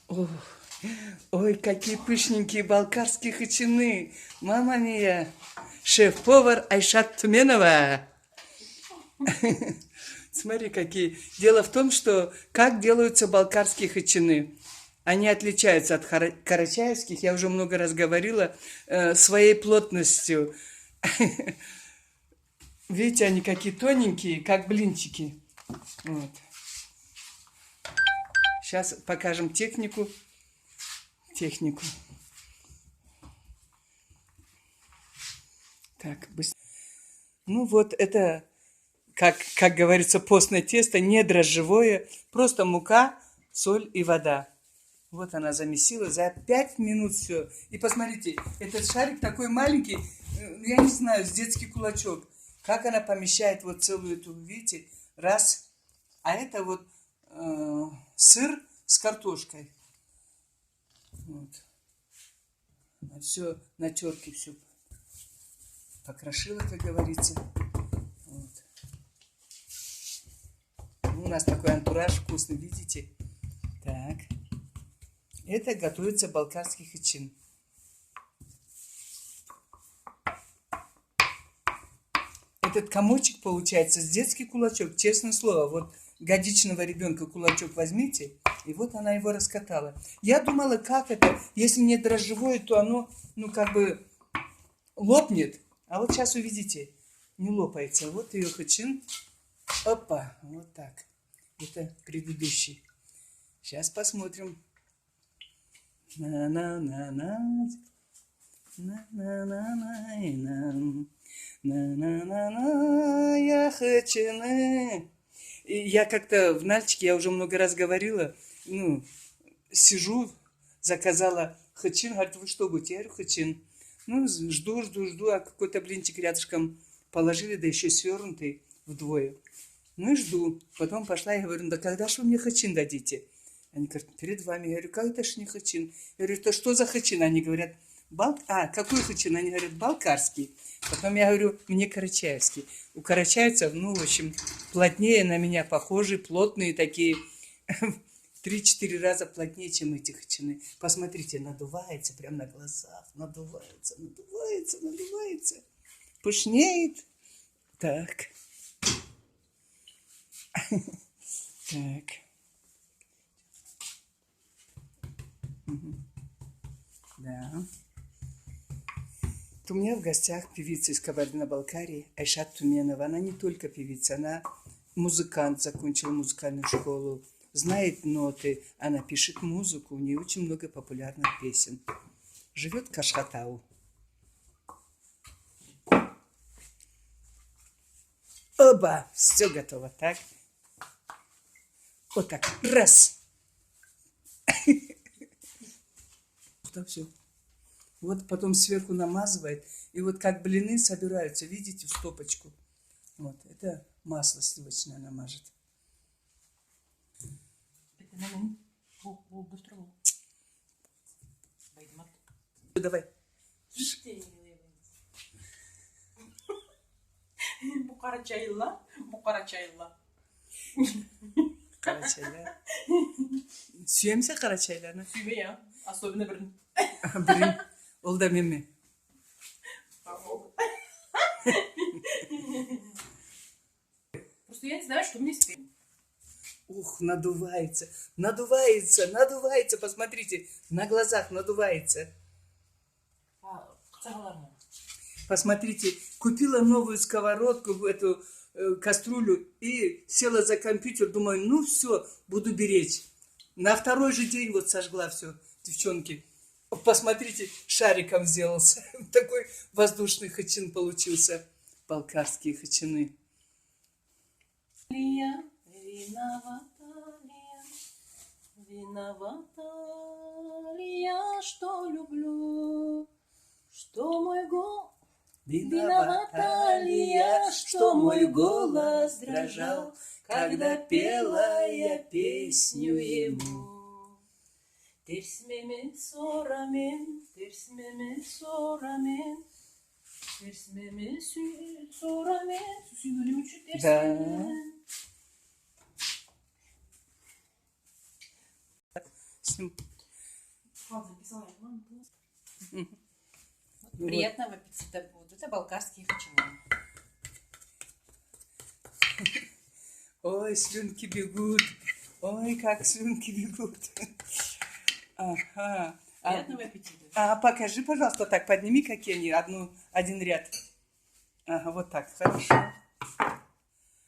Ох, ой, какие пышненькие балкарские хачины. Мама мия. Шеф-повар Айшат Туменова. Смотри, какие. Дело в том, что как делаются балкарские хачины. Они отличаются от карачаевских, я уже много раз говорила, своей плотностью. Видите, они какие тоненькие, как блинчики. Вот. Сейчас покажем технику. Так, быстро. Ну вот это, как говорится, постное тесто, не дрожжевое, просто мука, соль и вода. Вот она замесила за 5 минут все. И посмотрите, этот шарик такой маленький, я не знаю, с детский кулачок. Как она помещает вот целую эту, видите, раз. А это вот сыр с картошкой. Вот. Все на терке все покрошила, как говорится. Вот. У нас такой антураж вкусный, видите? Так. Это готовится балкарский хачин. Этот комочек получается с детский кулачок, честное слово. Вот годичного ребенка кулачок возьмите, и вот она его раскатала. Я думала, как это, если не дрожжевое, то оно, ну, как бы лопнет. А вот сейчас увидите, не лопается. Вот ее хачин. Опа, вот так. Это предыдущий. Сейчас посмотрим. На-на-на-на. На-на-на-на-на. На-на-на-на. Я хачины. И я как-то в Нальчике, я уже много раз говорила, ну, сижу, заказала хачин, говорит, вы что будете? Я говорю, хачин. Ну, жду, а какой-то блинчик рядышком положили, да еще свернутый вдвое. Ну и жду. Потом пошла и говорю, да когда же вы мне хачин дадите? Они говорят, перед вами. Я говорю, как это ж не хачин? Я говорю, это что за хачин? Они говорят, какой хачин? Они говорят, балкарский. Потом я говорю, мне карачаевский. У карачаевцев, ну, в общем, плотнее на меня похожи, плотные такие, 3-4 раза плотнее, чем эти хачины. Посмотрите, надувается прямо на глазах, надувается. Пышнеет. Так. Так. Да. У меня в гостях певица из Кабардино-Балкарии Айшат Туменова. Она не только певица, она музыкант, закончила музыкальную школу, знает ноты, она пишет музыку, у нее очень много популярных песен. Живет в Кашхатау. Оба! Все готово, так? Вот так. Раз. Вот все. Вот потом сверху намазывает. И вот как блины собираются, видите, в стопочку. Вот, это масло сливочное она мажет. Давай. Bu Karaçaylılar, bu Karaçaylılar. Карачайлар. Сүйемсе карачайларны? Sübe ya, особенно бірін. Бірін, ол да менме. Просто я не знаю, что мне спеть. Ух, надувается. Посмотрите, на глазах надувается. Посмотрите, купила новую сковородку, эту кастрюлю и села за компьютер, думаю, ну все, буду беречь. На второй же день вот сожгла все, девчонки. Посмотрите, шариком сделался. Такой воздушный хачин получился. Балкарские хачины. Виновата ли я, что люблю, что мой голос... Виновата ли я, что мой голос дрожал, когда пела я песню ему? Tersmeme soramen, tersmeme soramen, tersmeme soramen, sügülümçü tersmeme. Да. Ладно, записала я. Мама, просто. Мгм. Вот, приятного аппетита будет. Это болгарские хачины. Ой, слюнки бегут. Ой, как слюнки бегут. Ага. Приятного аппетита. А покажи, пожалуйста, так подними, какие они, один ряд. Ага, вот так, хорошо.